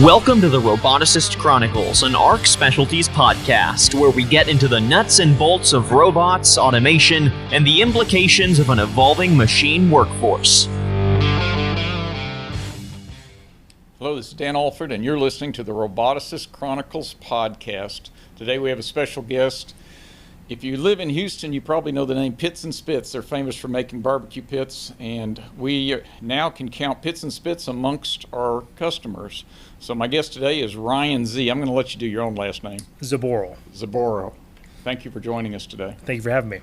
Welcome to the Roboticist Chronicles, an ARC Specialties podcast, where we get into the nuts and bolts of robots, automation, and the implications of an evolving machine workforce. Hello, this is Dan Alford, and you're listening to the Roboticist Chronicles podcast. Today we have a special guest. If you live in Houston, you probably know the name Pitts&Spitts. They're famous for making barbecue pits, and we now can count Pitts&Spitts amongst our customers. So my guest today is Ryan Z. I'm going to let you do your own last name. Zboril. Zboril. Thank you for joining us today. Thank you for having me.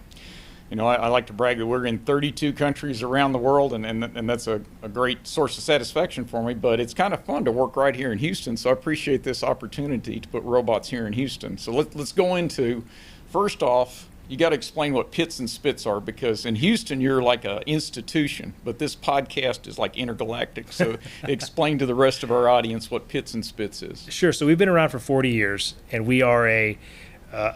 You know, I like to brag that we're in 32 countries around the world, and that's a great source of satisfaction for me, but it's kind of fun to work right here in Houston, so I appreciate this opportunity to put robots here in Houston. So let's go into, first off, you got to explain what Pitts&Spitts are, because in Houston you're like an institution, but this podcast is like intergalactic. So explain to the rest of our audience what Pitts&Spitts is. Sure. So we've been around for 40 years, and we are a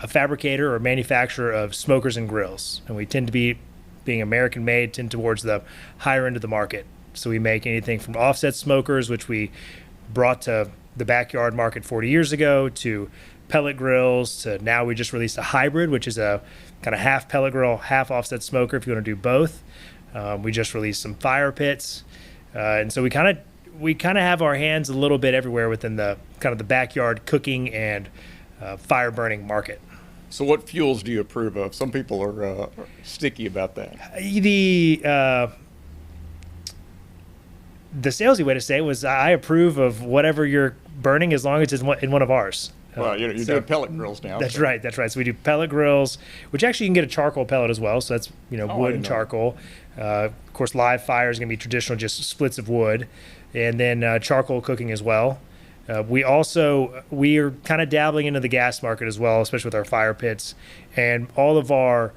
fabricator or manufacturer of smokers and grills, and we tend to be, being American-made, tend towards the higher end of the market. So we make anything from offset smokers, which we brought to the backyard market 40 years ago, to pellet grills, to now we just released a hybrid, which is a kind of half pellet grill, half offset smoker if you want to do both. We just released some fire pits, and so we kind of have our hands a little bit everywhere within the kind of the backyard cooking and fire burning market. So what fuels do you approve of? Some people are sticky about that. The salesy way to say it was, I approve of whatever you're burning as long as it's in one of ours. Well, you're doing pellet grills now. That's right. So we do pellet grills, which actually you can get a charcoal pellet as well. So that's, wood and charcoal. Of course, live fire is going to be traditional, just splits of wood, and then charcoal cooking as well. We are kind of dabbling into the gas market as well, especially with our fire pits, and all of our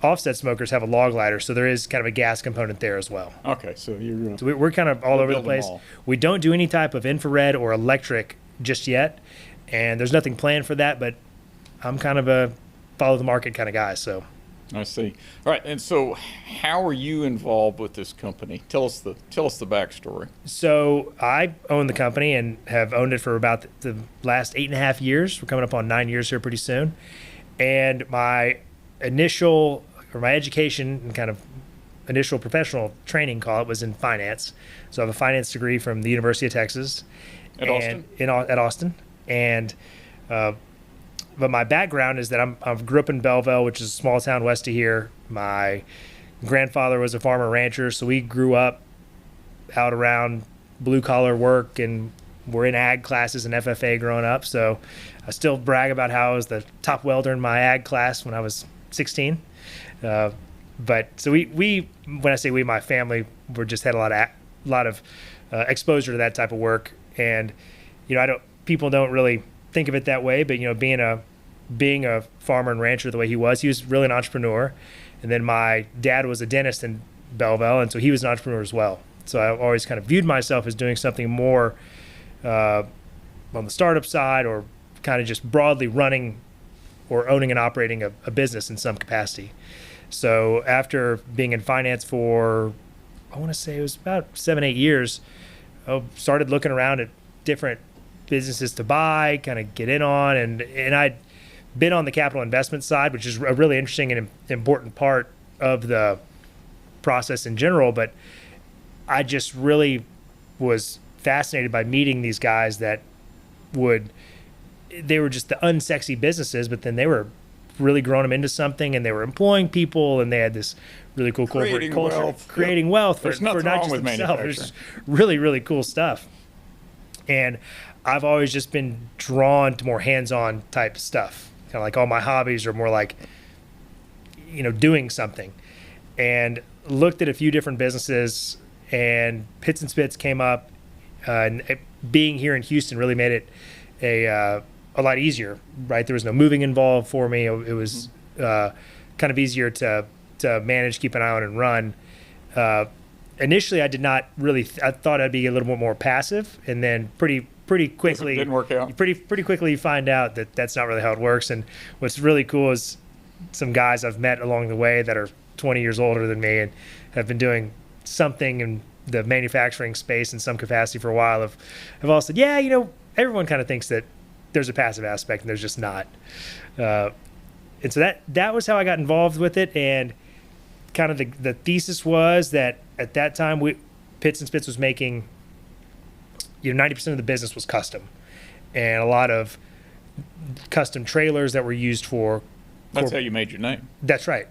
offset smokers have a log lighter, so there is kind of a gas component there as well. Okay, so we're kind of all over the place. We don't do any type of infrared or electric just yet, and there's nothing planned for that, but I'm kind of a follow the market kind of guy. So I see. All right, and so how are you involved with this company? Tell us the backstory. So I own the company and have owned it for about the last 8.5 years. We're coming up on 9 years here pretty soon. And my education and kind of initial professional training, call it, was in finance. So I have a finance degree from the University of Texas. At Austin? At Austin. And but my background is that I grew up in Belleville, which is a small town west of here. My grandfather was a farmer rancher, so we grew up out around blue-collar work, and we're in ag classes and FFA growing up. So I still brag about how I was the top welder in my ag class when I was 16. But so we when I say we, my family, we just had a lot of exposure to that type of work. And people don't really think of it that way, but being a farmer and rancher the way he was really an entrepreneur. And then my dad was a dentist in Belleville, and so he was an entrepreneur as well. So I always kind of viewed myself as doing something more on the startup side, or kind of just broadly running or owning and operating a business in some capacity. So after being in finance for, I want to say it was about 7-8 years, I started looking around at different businesses to buy, kind of get in on, and I'd been on the capital investment side, which is a really interesting and important part of the process in general, but I just really was fascinated by meeting these guys they were just the unsexy businesses, but then they were really growing them into something, and they were employing people, and they had this really cool corporate culture, creating wealth for not just themselves. It was just really, really cool stuff. And I've always just been drawn to more hands-on type stuff. Kind of like all my hobbies are more like, doing something. And looked at a few different businesses, and Pitts&Spitts came up. And being here in Houston really made it a lot easier, right? There was no moving involved for me. It was kind of easier to manage, keep an eye on, and run. Initially, I did not really. I thought I'd be a little bit more passive, and then pretty quickly, it didn't work out. Pretty quickly, you find out that that's not really how it works. And what's really cool is some guys I've met along the way that are 20 years older than me and have been doing something and the manufacturing space in some capacity for a while have all said, yeah, you know, everyone kind of thinks that there's a passive aspect and there's just not. And so that was how I got involved with it. And kind of the thesis was that at that time, Pitts and Spitts was making, 90% of the business was custom, and a lot of custom trailers that were used for. That's how you made your name. That's right.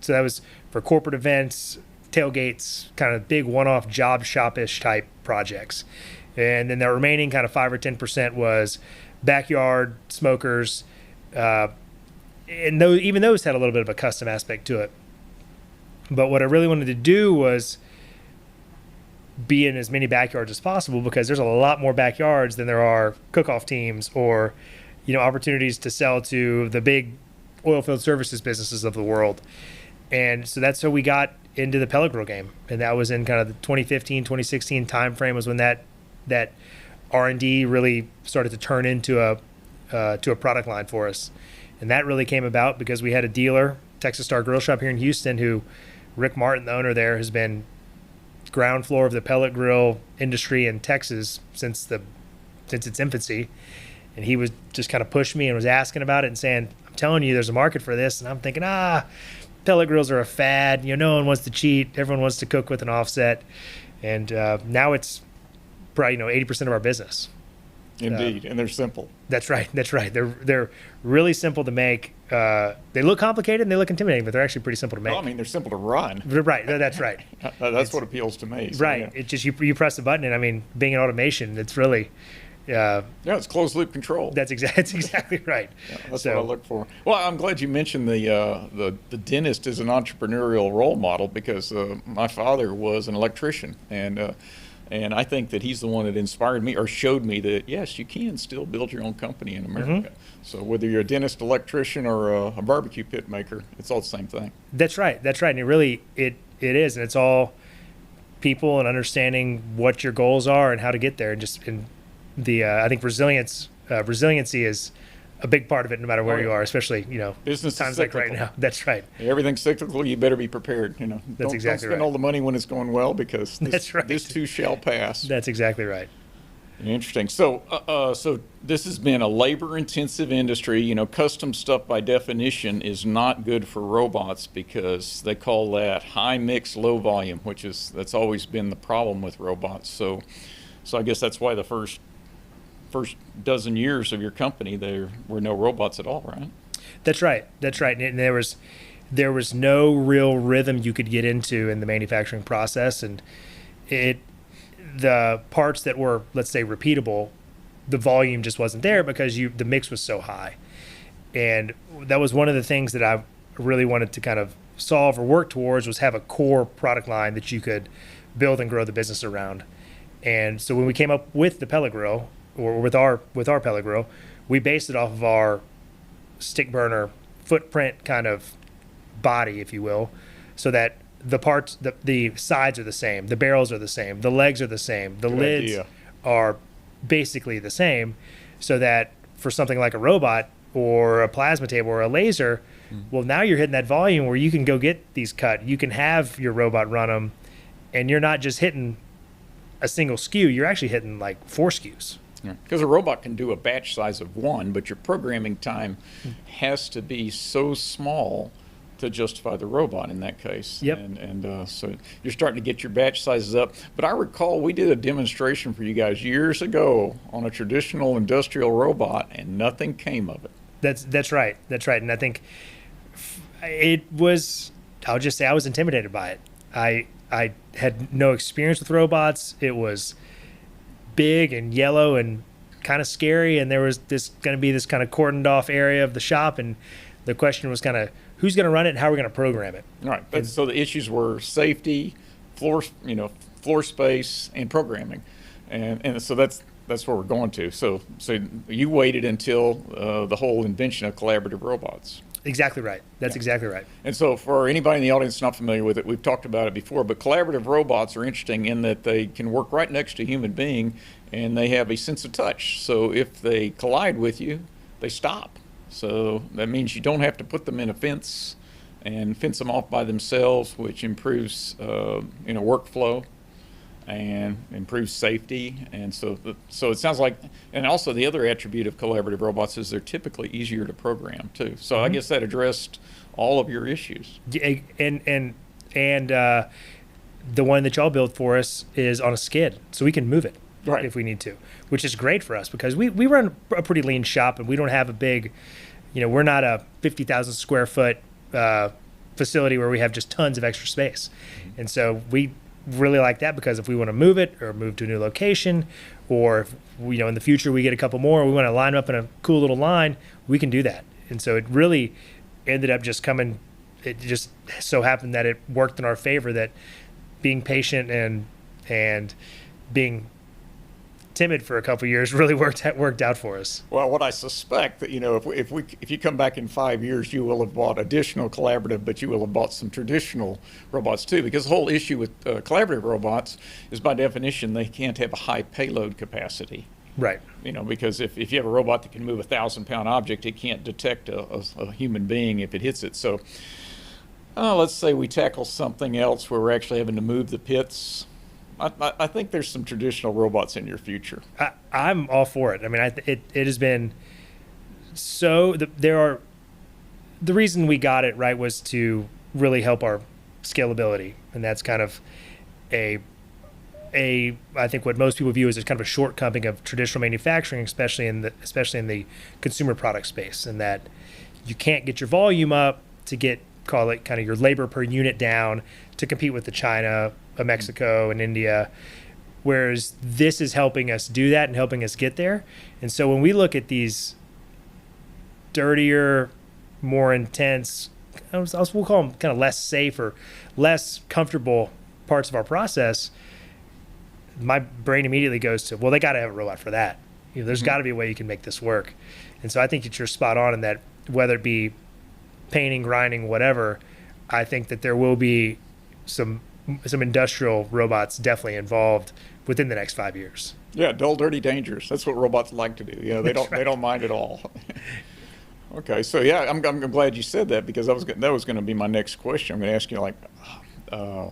So that was for corporate events, tailgates, kind of big one-off job shop-ish type projects. And then the remaining kind of 5 or 10% was backyard smokers. And even those had a little bit of a custom aspect to it. But what I really wanted to do was be in as many backyards as possible, because there's a lot more backyards than there are cook-off teams or, opportunities to sell to the big oil field services businesses of the world. And so that's how we got into the pellet grill game. And that was in kind of the 2015, 2016 timeframe was when that R&D really started to turn into a product line for us. And that really came about because we had a dealer, Texas Star Grill Shop here in Houston, who Rick Martin, the owner there, has been ground floor of the pellet grill industry in Texas since its infancy. And he was just kind of pushed me and was asking about it and saying, I'm telling you, there's a market for this. And I'm thinking, pellet grills are a fad. No one wants to cheat. Everyone wants to cook with an offset. And now it's probably 80% of our business. Indeed, and they're simple. That's right. They're really simple to make. They look complicated and they look intimidating, but they're actually pretty simple to make. Well, I mean, they're simple to run. Right. That's right. That's what appeals to me. So, right. Yeah. It's just you press the button, and I mean, being an automation, it's really. It's closed loop control. That's exactly right. Yeah, that's what I look for. Well, I'm glad you mentioned the dentist as an entrepreneurial role model, because my father was an electrician, and I think that he's the one that inspired me or showed me that, yes, you can still build your own company in America. Mm-hmm. So whether you're a dentist, electrician, or a barbecue pit maker, it's all the same thing. That's right. And it is. And it's all people and understanding what your goals are and how to get there. And I think resiliency is a big part of it, no matter where you are, especially, business times like right now. That's right. Everything's cyclical. You better be prepared. Don't spend all the money when it's going well, because that's right. This too shall pass. That's exactly right. Interesting. So this has been a labor-intensive industry. Custom stuff by definition is not good for robots, because they call that high mix, low volume, that's always been the problem with robots. So I guess that's why the first dozen years of your company, there were no robots at all, right? That's right. And there was no real rhythm you could get into in the manufacturing process, and the parts that were, let's say, repeatable, the volume just wasn't there because the mix was so high. And that was one of the things that I really wanted to kind of solve or work towards, was have a core product line that you could build and grow the business around. And so when we came up with the pellet grill, or with our pellet grill, we based it off of our stick burner footprint kind of body, if you will, so that the parts, the sides are the same, the barrels are the same, the legs are the same, the lids are basically the same, so that for something like a robot or a plasma table or a laser, well, now you're hitting that volume where you can go get these cut. You can have your robot run them, and you're not just hitting a single SKU, you're actually hitting like 4 SKUs. Because a robot can do a batch size of 1, but your programming time has to be so small to justify the robot in that case. Yep. And so you're starting to get your batch sizes up. But I recall we did a demonstration for you guys years ago on a traditional industrial robot, and nothing came of it. That's right. And I think it was, I'll just say I was intimidated by it. I had no experience with robots. It was big and yellow and kind of scary, and there was going to be this kind of cordoned off area of the shop, and the question was kind of who's going to run it and how we're going to program it. Right. So the issues were safety, floor space, and programming, and so that's where we're going to. So you waited until the whole invention of collaborative robots. Exactly right. That's exactly right. And so for anybody in the audience not familiar with it, we've talked about it before, but collaborative robots are interesting in that they can work right next to a human being, and they have a sense of touch. So if they collide with you, they stop. So that means you don't have to put them in a fence and fence them off by themselves, which improves workflow. and improves safety. And so it sounds like, and also the other attribute of collaborative robots is they're typically easier to program too. So I guess that addressed all of your issues. Yeah, and the one that y'all built for us is on a skid, so we can move it if we need to, which is great for us because we run a pretty lean shop and we don't have a big, we're not a 50,000 square foot facility where we have just tons of extra space. And so we really like that because if we want to move it or move to a new location, or if in the future we get a couple more, we want to line them up in a cool little line, we can do that. And so it really ended up just coming. It just so happened that it worked in our favor, that being patient and being timid for a couple of years really worked out for us. Well, what I suspect that if you come back in 5 years, you will have bought additional collaborative, but you will have bought some traditional robots too, because the whole issue with collaborative robots is by definition they can't have a high payload capacity. Right. Because if you have a robot that can move 1,000-pound object, it can't detect a human being if it hits it. So let's say we tackle something else where we're actually having to move the pits. I think there's some traditional robots in your future. I'm all for it. I mean, it has been so. The reason we got it right was to really help our scalability, and that's kind of I think what most people view as kind of a shortcoming of traditional manufacturing, especially in the consumer product space, and that you can't get your volume up to call it kind of your labor per unit down to compete with the China, Mexico, and India, whereas this is helping us do that and helping us get there. And so when we look at these dirtier, more intense, we'll call them kind of less safe or less comfortable parts of our process, my brain immediately goes to, well, they got to have a robot for that. There's got to be a way you can make this work. And so I think that you're spot on in that, whether it be painting, grinding, whatever, I think that there will be some industrial robots definitely involved within the next 5 years. Yeah, dull, dirty, dangerous. That's what robots like to do. They don't mind at all. Okay, so yeah, I'm glad you said that, because that was going to be my next question. I'm going to ask you,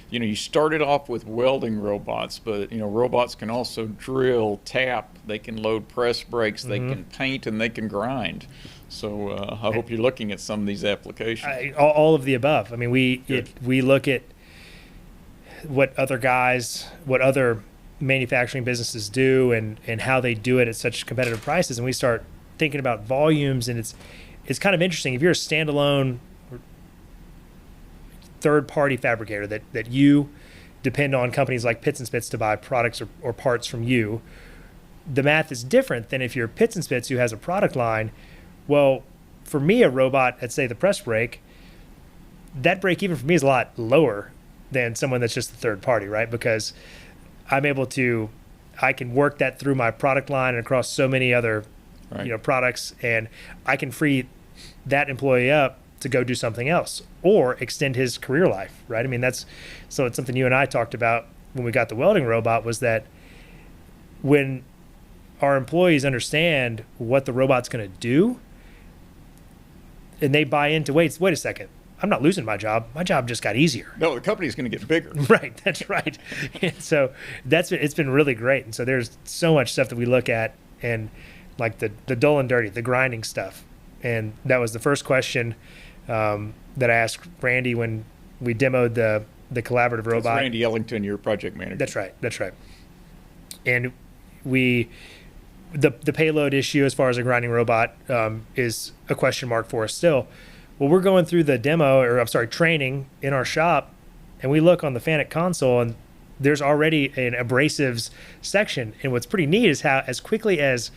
you started off with welding robots, but robots can also drill, tap, they can load press brakes, they can paint, and they can grind. So I hope you're looking at some of these applications. All of the above. I mean, we look at what other manufacturing businesses do and how they do it at such competitive prices, and we start thinking about volumes, and it's kind of interesting. If you're a standalone third-party fabricator that you depend on companies like pitts&spitts to buy products or parts from you, the math is different than if you're pitts&spitts who has a product line. Well, for me, a robot at, say, the press brake, that break even for me is a lot lower than someone that's just a third party, right? Because I can work that through my product line and across so many other products, and I can free that employee up to go do something else or extend his career life, right? I mean, it's something you and I talked about when we got the welding robot, was that when our employees understand what the robot's going to do and they buy into, wait a second, I'm not losing my job. My job just got easier. No, the company's going to get bigger. Right, that's right. And so it's been really great. And so there's so much stuff that we look at, and like the dull and dirty, the grinding stuff. And that was the first question that I asked Randy when we demoed the collaborative robot. That's Randy Ellington, your project manager. That's right. And the payload issue as far as a grinding robot is a question mark for us still. Well, we're going through the training in our shop, and we look on the FANUC console, and there's already an abrasives section. And what's pretty neat is how, as quickly as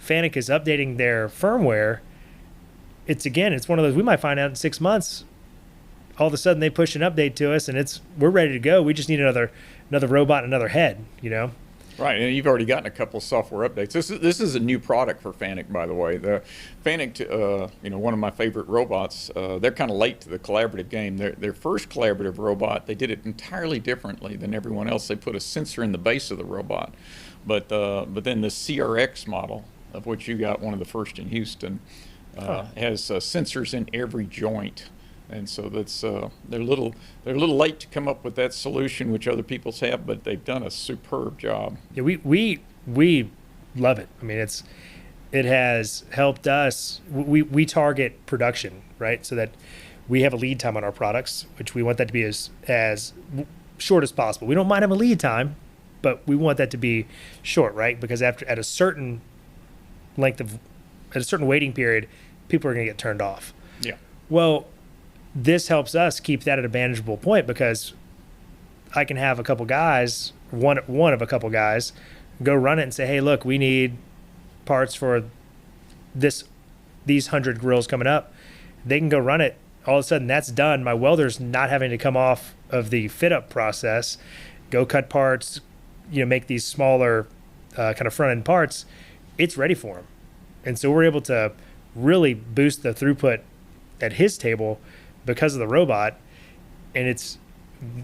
FANUC is updating their firmware, it's one of those, we might find out in 6 months, all of a sudden they push an update to us, and we're ready to go. We just need another robot, another head, Right, and you've already gotten a couple of software updates. This is a new product for FANUC, by the way. The FANUC, one of my favorite robots. They're kind of late to the collaborative game. Their first collaborative robot, they did it entirely differently than everyone else. They put a sensor in the base of the robot, but then the CRX model, of which you got one of the first in Houston, has sensors in every joint. And so that's they're a little late to come up with that solution, which other people's have, but they've done a superb job. Yeah, we love it. I mean, it has helped us. We target production, right? So that we have a lead time on our products, which we want that to be as short as possible. We don't mind having a lead time, but we want that to be short, right? Because at a certain waiting period, people are going to get turned off. Yeah. Well, this helps us keep that at a manageable point, because I can have a couple guys, one of a couple guys, go run it and say, hey, look, we need parts for these 100 grills coming up. They can go run it. All of a sudden, that's done. My welder's not having to come off of the fit up process, go cut parts, make these smaller kind of front end parts. It's ready for him. And so we're able to really boost the throughput at his table because of the robot. And it's,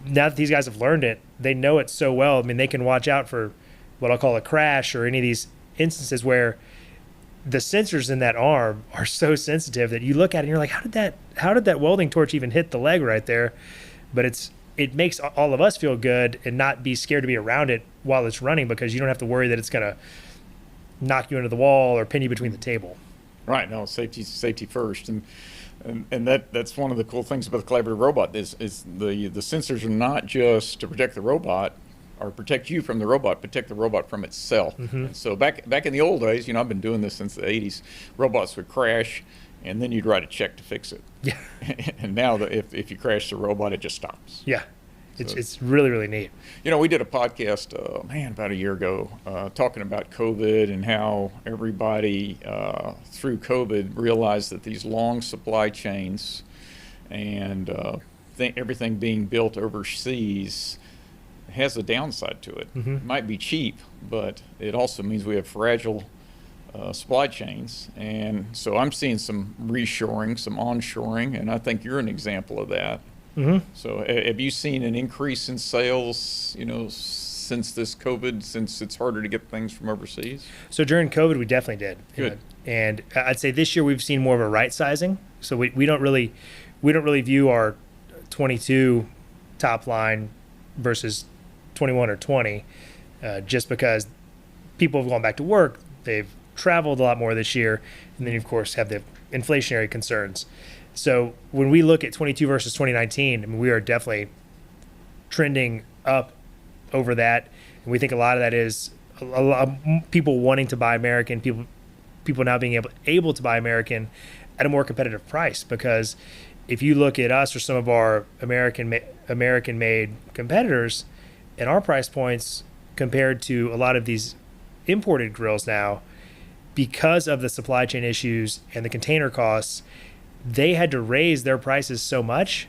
now that these guys have learned it, they know it so well. I mean, they can watch out for what I'll call a crash or any of these instances where the sensors in that arm are so sensitive that you look at it and you're like, how did that welding torch even hit the leg right there? But it makes all of us feel good and not be scared to be around it while it's running, because you don't have to worry that it's going to knock you into the wall or pin you between the table. Right. No, safety first. And that's one of the cool things about the collaborative robot is the sensors are not just to protect the robot or protect you from the robot, protect the robot from itself. Mm-hmm. So back in the old days, I've been doing this since the 80s, robots would crash and then you'd write a check to fix it. Yeah. And now if you crash the robot, it just stops. Yeah. It's really, really neat. We did a podcast, about a year ago, talking about COVID and how everybody through COVID realized that these long supply chains and everything being built overseas has a downside to it. Mm-hmm. It might be cheap, but it also means we have fragile supply chains. And so I'm seeing some reshoring, some onshoring, and I think you're an example of that. Mm-hmm. So have you seen an increase in sales, since this COVID, since it's harder to get things from overseas? So during COVID, we definitely did. Good. And I'd say this year we've seen more of a right sizing. So we don't really view our 22 top line versus 21 or 20, just because people have gone back to work. They've traveled a lot more this year. And then you, of course, have the inflationary concerns. So when we look at 22 versus 2019, we are definitely trending up over that. And we think a lot of that is a lot of people wanting to buy American, people now being able to buy American at a more competitive price. Because if you look at us or some of our American-made competitors and our price points compared to a lot of these imported grills now, because of the supply chain issues and the container costs, they had to raise their prices so much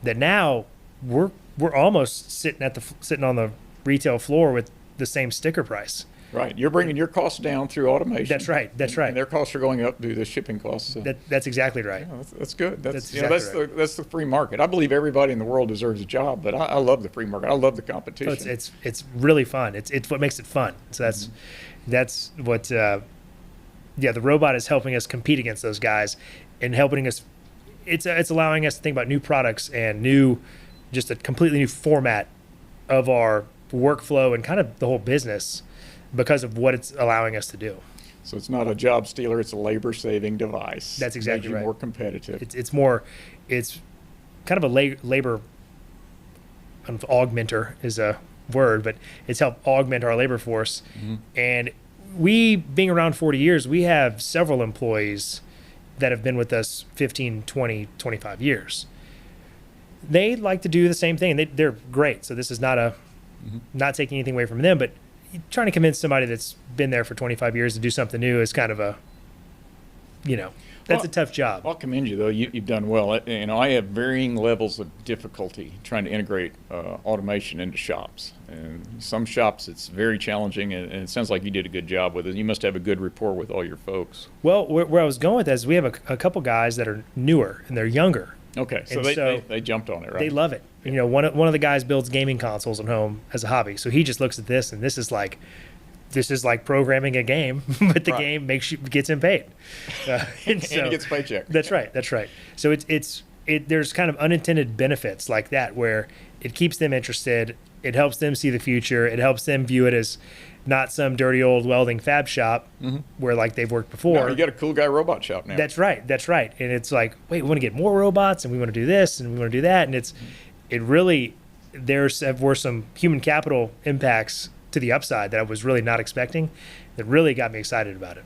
that now we're almost sitting on the retail floor with the same sticker price. Right. You're bringing your costs down through automation. That's right. And their costs are going up due to shipping costs. So. That's exactly right. Yeah, that's good. That's exactly right. That's the free market. I believe everybody in the world deserves a job, but I love the free market. I love the competition. It's really fun. It's what makes it fun. So that's what the robot is helping us compete against those guys and helping us. It's allowing us to think about new products and just a completely new format of our workflow and kind of the whole business because of what it's allowing us to do. So it's not a job stealer; it's a labor-saving device. That's exactly right. More competitive. It's kind of a labor augmenter is a word, but it's helped augment our labor force. Mm-hmm. And we, being around 40 years, we have several employees that have been with us 15, 20, 25 years. They like to do the same thing. They're great. So this is not not taking anything away from them, but trying to convince somebody that's been there for 25 years to do something new is kind of a a tough job. I'll commend you, though. You've done well. I have varying levels of difficulty trying to integrate automation into shops. And some shops, it's very challenging, and it sounds like you did a good job with it. You must have a good rapport with all your folks. Well, where I was going with that is we have a couple guys that are newer, and they're younger. Okay, so they jumped on it, right? They love it. Yeah. One of the guys builds gaming consoles at home as a hobby. So he just looks at this, and this is like programming a game, but the game gets him paid, and he gets a paycheck. That's right. So there's kind of unintended benefits like that where it keeps them interested. It helps them see the future. It helps them view it as not some dirty old welding fab shop where like they've worked before. No, you got a cool guy robot shop now. That's right. And it's like, wait, we want to get more robots and we want to do this and we want to do that. And it really, were some human capital impacts to the upside that I was really not expecting that really got me excited about it.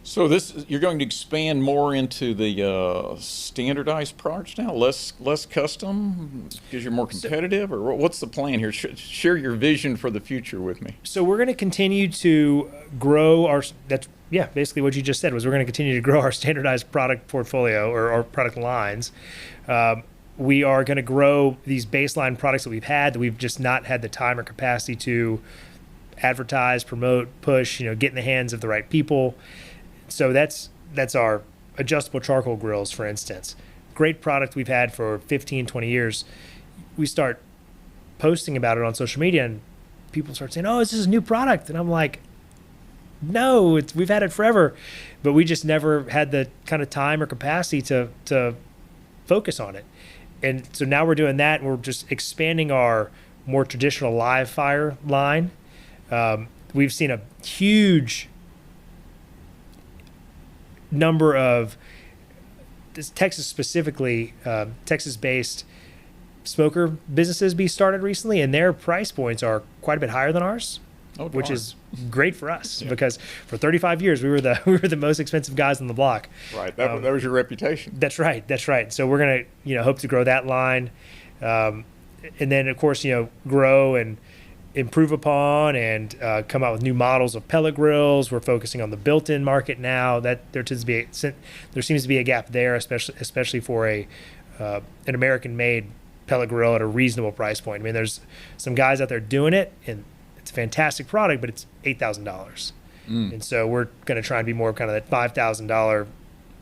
So you're going to expand more into the standardized products now, less custom, because you're more competitive, or what's the plan here? Share your vision for the future with me. So we're going to continue to grow basically what you just said was we're going to continue to grow our standardized product portfolio or our product lines. We are going to grow these baseline products that we've had that we've just not had the time or capacity to advertise, promote, push, get in the hands of the right people. So that's our adjustable charcoal grills, for instance. Great product we've had for 15, 20 years. We start posting about it on social media and people start saying, oh, this is a new product. And I'm like, no, we've had it forever. But we just never had the kind of time or capacity to focus on it. And so now we're doing that, and we're just expanding our more traditional live fire line. We've seen a huge number of Texas-based smoker businesses be started recently, and their price points are quite a bit higher than ours, which is great for us because for 35 years we were the most expensive guys on the block. Right, that was your reputation. That's right. So we're gonna hope to grow that line, and then of course grow and improve upon and come out with new models of pellet grills. We're focusing on the built-in market now. That there seems to be a gap there, especially for an American-made pellet grill at a reasonable price point. I mean, there's some guys out there doing it, and it's a fantastic product, but it's $8,000. And so we're going to try and be more kind of that $5,000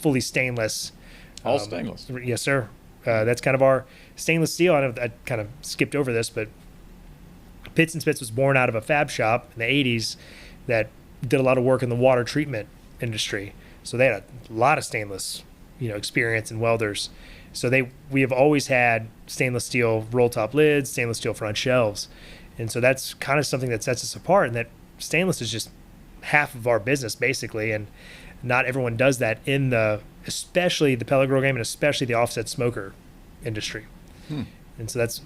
fully stainless. All stainless. Yes, sir. That's kind of our stainless steel. I know I kind of skipped over this, but Pitts&Spitts was born out of a fab shop in the 80s that did a lot of work in the water treatment industry. So they had a lot of stainless, experience and welders. So we have always had stainless steel roll top lids, stainless steel front shelves. And so that's kind of something that sets us apart, and that stainless is just half of our business basically. And not everyone does that especially the pellet grill game and especially the offset smoker industry. And so that's,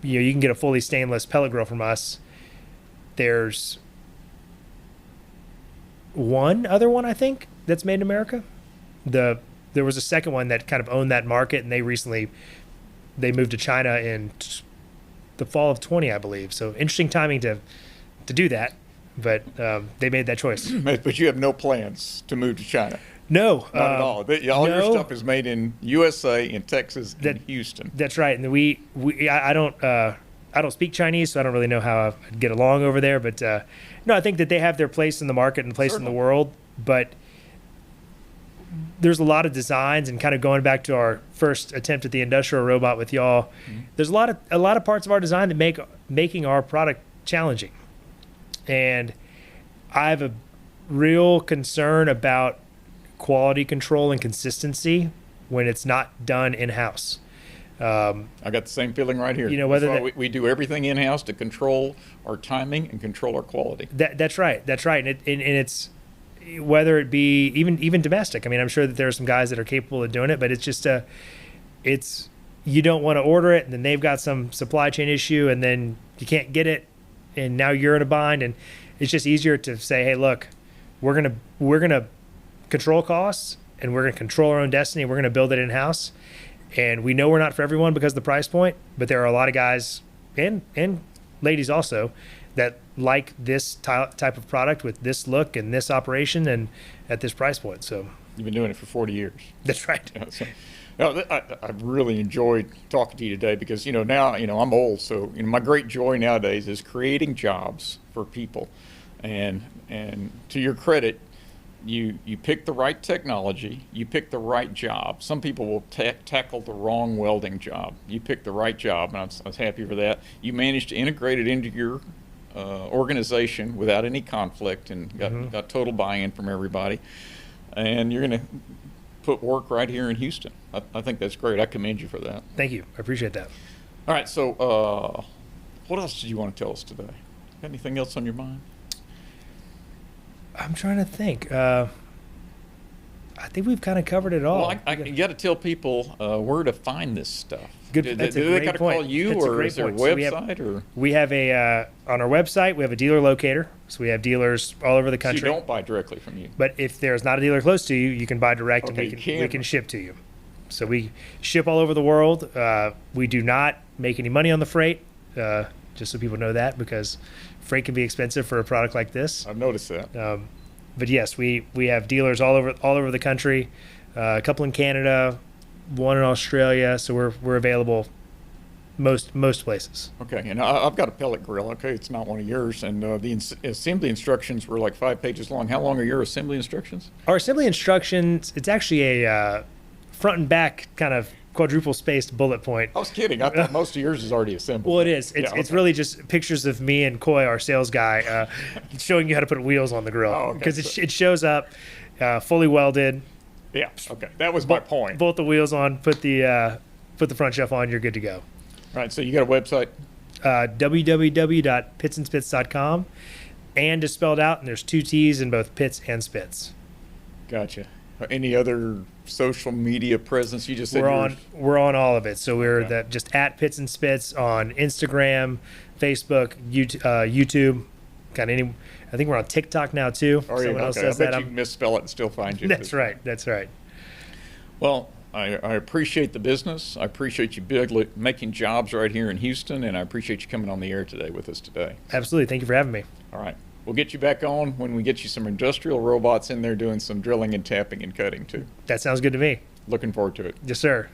you can get a fully stainless pellet grill from us. There's one other one, I think, that's made in America. There was a second one that kind of owned that market, and they moved to China in the fall of 20, I believe. So interesting timing to do that, but they made that choice. But you have no plans to move to China. No, not at all. All your stuff is made in USA, in Texas, and Houston. That's right. And I don't speak Chinese, so I don't really know how I'd get along over there. But no, I think that they have their place in the market and place in the world. But there's a lot of designs, and kind of going back to our first attempt at the industrial robot with y'all, there's a lot of parts of our design that making our product challenging. And I have a real concern about quality control and consistency when it's not done in-house. I got the same feeling right here. Whether we do everything in-house to control our timing and control our quality. That's right. And it's whether it be even domestic. I mean, I'm sure that there are some guys that are capable of doing it, but it's just you don't want to order it, and then they've got some supply chain issue, and then you can't get it, and now you're in a bind. And it's just easier to say, hey, look, we're gonna control costs, and we're going to control our own destiny. We're going to build it in-house, and we know we're not for everyone because of the price point, but there are a lot of guys and ladies also that like this type of product with this look and this operation and at this price point. So you've been doing it for 40 years. That's right. I've really enjoyed talking to you today because now I'm old, so my great joy nowadays is creating jobs for people, and to your credit, you pick the right technology, you pick the right job. Some people will tackle the wrong welding job. You pick the right job, and I was happy for that. You managed to integrate it into your organization without any conflict, and got total buy-in from everybody. And you're going to put work right here in Houston. I think that's great. I commend you for that. Thank you. I appreciate that. All right, so what else did you want to tell us today? Got anything else on your mind? I'm trying to think. I think we've kind of covered it all. Well, you got to tell people where to find this stuff. Good. Do That's a they great got to point. call you, That's a or great is there a point. So website? we have a on our website. We have a dealer locator, so we have dealers all over the So country. you don't buy directly from you. But if there's not a dealer close to you, you can buy direct, Okay, and you can. we can ship to you. So we ship all over the world. We do not make any money on the freight, just so people know that, because freight can be expensive for a product like this. I've noticed that. But yes, we have dealers all over the country. A couple in Canada, one in Australia. So we're available most places. Okay, and I've got a pellet grill. Okay, it's not one of yours, and the assembly instructions were like 5 pages long. How long are your assembly instructions? Our assembly instructions, it's actually a front and back kind of quadruple spaced bullet point. I was kidding. I thought most of yours is already assembled. Well, it is. It's Yeah, it's okay. really just pictures of me and Coy, our sales guy, showing you how to put wheels on the grill, Oh, okay. because it shows up fully welded. Yeah. Okay, that was my point. Bolt the wheels on, put the front shelf on. You're good to go. All right. So you got a website? www.pittsandspitts.com, and is spelled out, and there's 2 T's in both Pitts and Spitts. Gotcha. Any other social media presence? You just said We're on all of it. So we're Okay. just at Pitts and Spitts on Instagram, Facebook, YouTube. Got any? I think we're on TikTok now too. Oh, yeah, Someone else okay. says I bet that. you can misspell it and still find you. That's right. That's right. Well, I appreciate the business. I appreciate you making jobs right here in Houston, and I appreciate you coming on the air today with us today. Absolutely. Thank you for having me. All right. We'll get you back on when we get you some industrial robots in there doing some drilling and tapping and cutting too. That sounds good to me. Looking forward to it. Yes, sir.